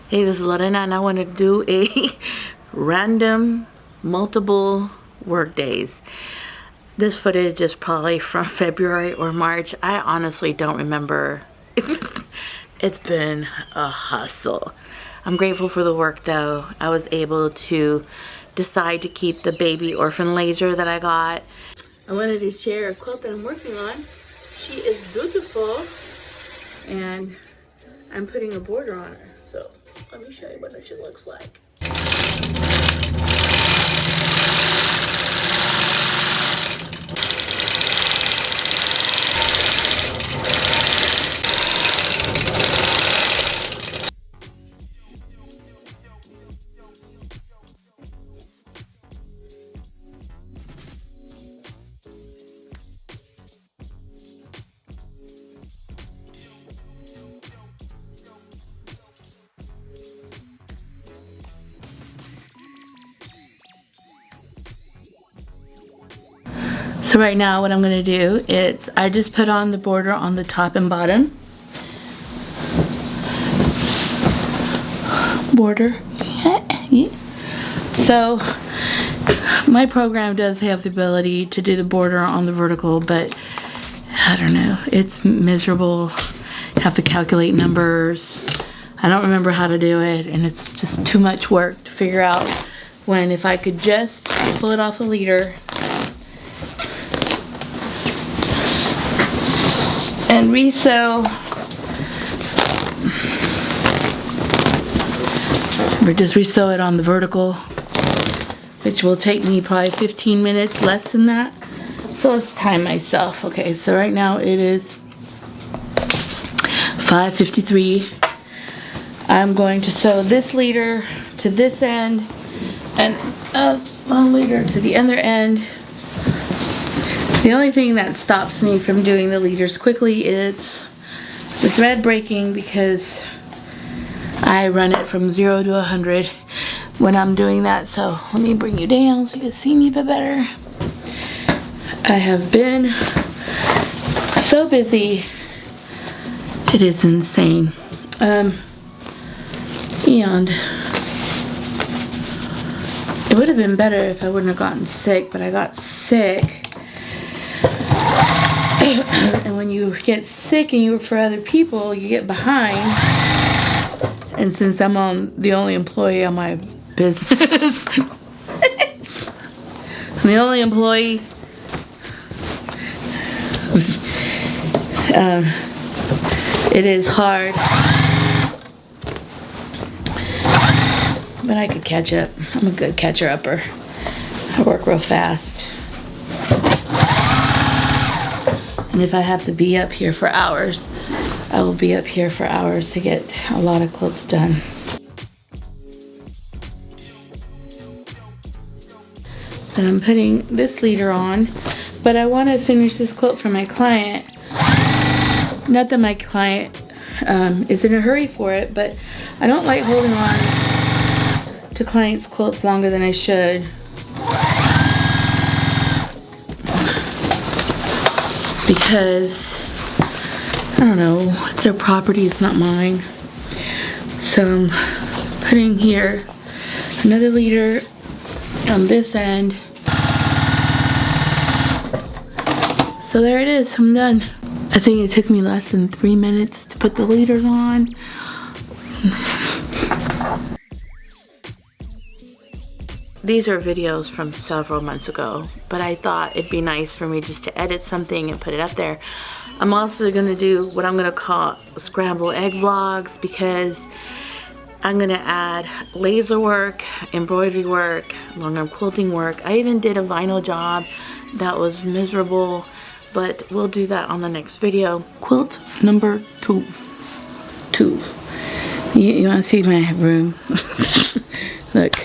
Hey, this is Lorena and I want to do a random multiple work days. This footage is probably from February or March. I honestly don't remember. It's been a hustle. I'm grateful for the work though. I was able to decide to keep the baby orphan laser that I got. I wanted to share a quilt that I'm working on. She is beautiful and I'm putting a border on her. So let me show you what she looks like. So right now what I'm going to do is I just put on the border on the top and bottom. Border. So my program does have the ability to do the border on the vertical, but I don't know. It's miserable. Have to calculate numbers. I don't remember how to do it, and it's just too much work to figure out when if I could just pull it off the leader and resew, or just resew it on the vertical, which will take me probably 15 minutes, less than that. So let's time myself. Okay, so right now it is 5:53. I'm going to sew this leader to this end and one leader to the other end. The only thing that stops me from doing the leaders quickly is the thread breaking, because I run it from 0 to 100 when I'm doing that. So let me bring you down so you can see me a bit better. I have been so busy, it is insane. And it would have been better if I wouldn't have gotten sick, but I got sick. And when you get sick and you work for other people, you get behind. And since I'm the only employee on my business, I'm the only employee, it is hard. But I could catch up. I'm a good catcher-upper. I work real fast. And if I have to be up here for hours, I will be up here for hours to get a lot of quilts done. And I'm putting this leader on, but I want to finish this quilt for my client. Not that my client is in a hurry for it, but I don't like holding on to clients' quilts longer than I should. Because, I don't know, it's their property, it's not mine. So I'm putting here another leader on this end. So there it is, I'm done. I think it took me less than 3 minutes to put the leaders on. These are videos from several months ago, but I thought it'd be nice for me just to edit something and put it up there. I'm also gonna do what I'm gonna call scrambled egg vlogs, because I'm gonna add laser work, embroidery work, longarm quilting work. I even did a vinyl job that was miserable, but we'll do that on the next video. Quilt number 2. You wanna see my room? Look.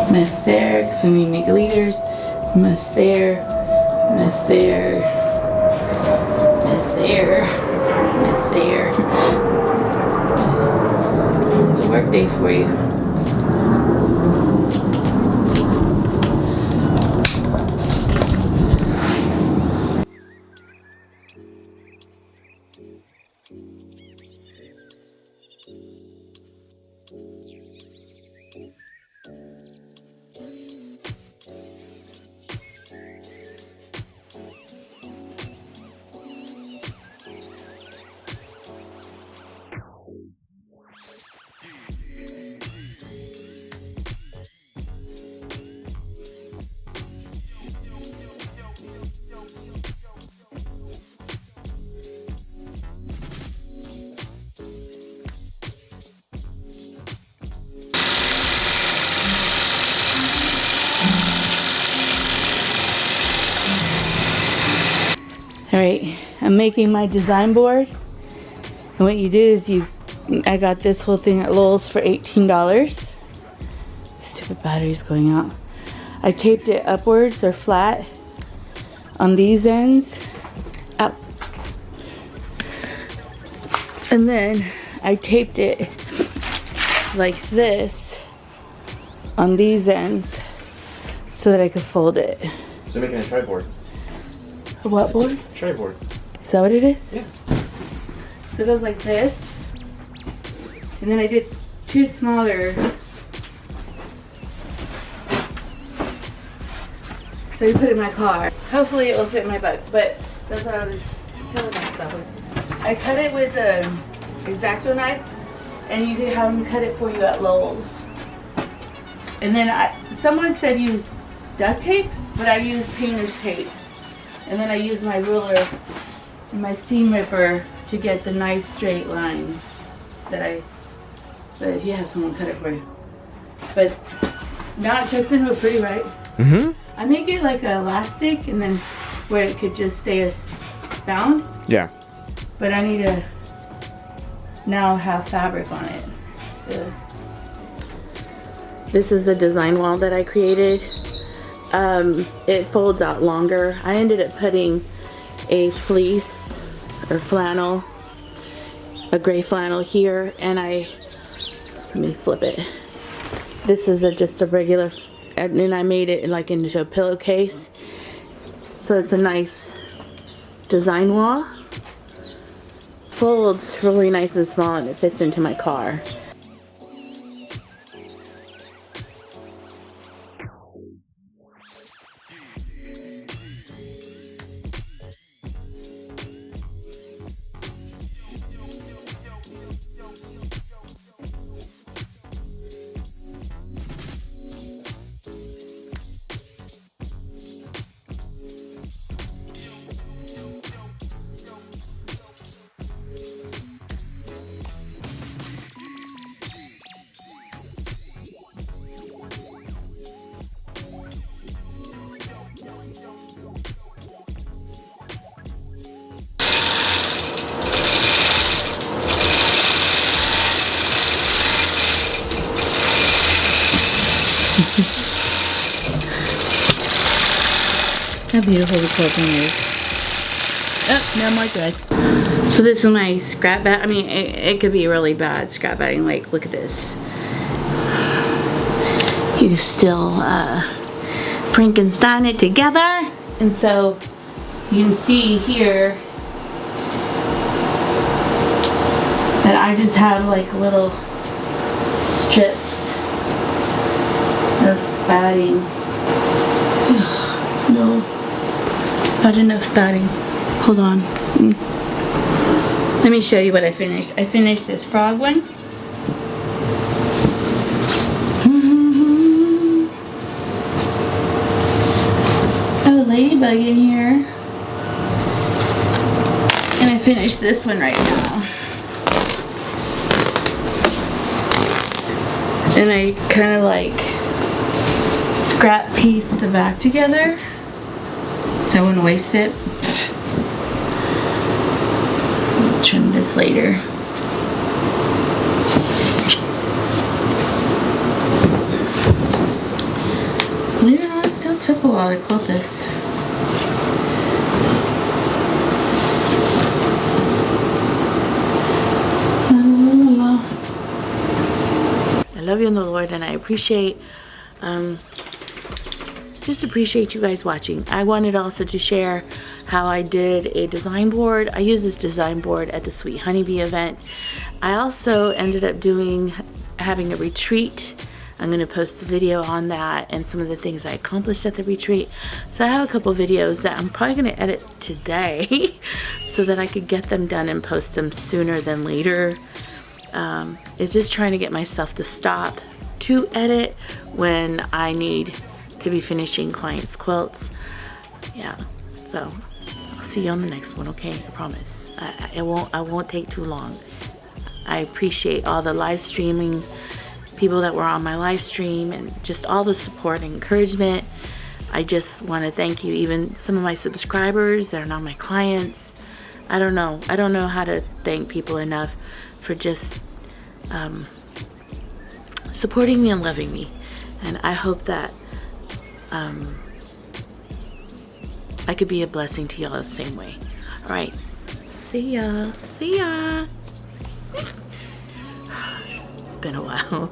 Mess there, because when we make leaders, mess there, mess there, mess there, mess there. It's a work day for you. Alright, I'm making my design board. And what you do is I got this whole thing at Lowe's for $18. Stupid battery's going out. I taped it upwards or flat on these ends. Up. And then I taped it like this on these ends so that I could fold it. So making a tri-board. A what board? Tri-board. Is that what it is? Yeah. So it goes like this. And then I did 2 smaller. So you put it in my car. Hopefully it will fit in my bug, but that's what I was telling myself. I cut it with an X-Acto knife, and you can have them cut it for you at Lowe's. And then someone said use duct tape, but I use painter's tape. And then I use my ruler and my seam ripper to get the nice straight lines but if you have someone cut it for you. But now it tucks into it pretty, right? Mm-hmm. I make it like an elastic and then where it could just stay bound. Yeah. But I need to now have fabric on it. This is the design wall that I created. It folds out longer. I ended up putting a fleece or flannel, a gray flannel here, and let me flip it. This is just a regular, and then I made it like into a pillowcase. So it's a nice design wall. Folds really nice and small, and it fits into my car. How beautiful the quilting is. Oh, no more good. So this is my scrap bag. I mean, it could be really bad scrap batting. Like, look at this. You still Frankenstein it together. And so you can see here that I just have like little strips of batting. No, not enough batting. Hold on. Let me show you what I finished. I finished this frog one. Oh, ladybug in here. And I finished this one right now. And I kind of like scrap piece the back together so I wouldn't waste it. I'll trim this later. Believe it or not, it still took a while to quilt this. I love you in the Lord, and I appreciate just appreciate you guys watching. I wanted also to share how I did a design board. I used this design board at the Sweet Honeybee event. I also ended up having a retreat. I'm going to post a video on that and some of the things I accomplished at the retreat. So I have a couple videos that I'm probably going to edit today so that I could get them done and post them sooner than later. It's just trying to get myself to stop to edit when I need to be finishing clients' quilts. Yeah, so I'll see you on the next one, okay? I promise. I won't take too long. I appreciate all the live streaming people that were on my live stream and just all the support and encouragement. I just want to thank you, even some of my subscribers that are not my clients. I don't know how to thank people enough for just supporting me and loving me. And I hope that I could be a blessing to y'all the same way. All right. See ya. See ya. It's been a while.